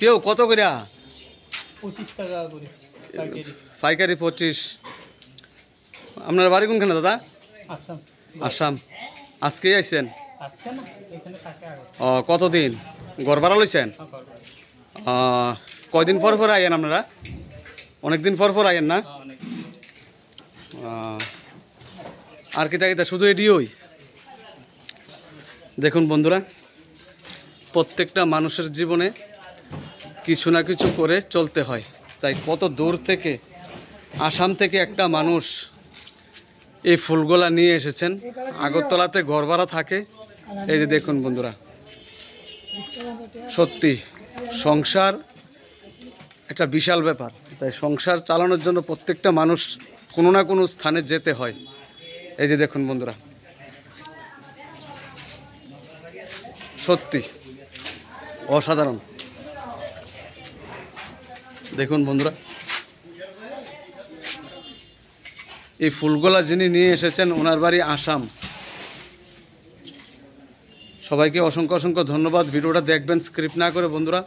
কেউ কত করে? 25 টাকা করে পাইকারি 25। আপনার বাড়ি কোনখানে দাদা? আসাম। আসাম। আজকেই আইছেন? আজকে না, এখানে থাকে আগে। ও, কতদিন ঘর ভাড়া লইছেন? কয়দিন পর পর আইয়েন আপনারা? অনেকদিন পর পর আইয়েন না? আর কিতা কিতা শুধু এডিওই? দেখুন বন্ধুরা, প্রত্যেকটা মানুষের জীবনে কিছু না কিছু করে চলতে হয়। তাই কত দূর থেকে, আসাম থেকে একটা মানুষ এই ফুলগুলা নিয়ে এসেছেন। আগরতলাতে ঘর ভাড়া থাকে। এই যে দেখুন বন্ধুরা, সত্যি সংসার একটা বিশাল ব্যাপার। তাই সংসার চালানোর জন্য প্রত্যেকটা মানুষ কোনো না কোনো স্থানে যেতে হয়। এই যে দেখুন বন্ধুরা, সত্যি অসাধারণ। দেখুন বন্ধুরা, এই ফুলগুলা যিনি নিয়ে এসেছেন ওনার বাড়ি আসাম। সবাইকে অসংখ্য অসংখ্য ধন্যবাদ। ভিডিওটা দেখবেন স্ক্রিপ্ট না করে বন্ধুরা।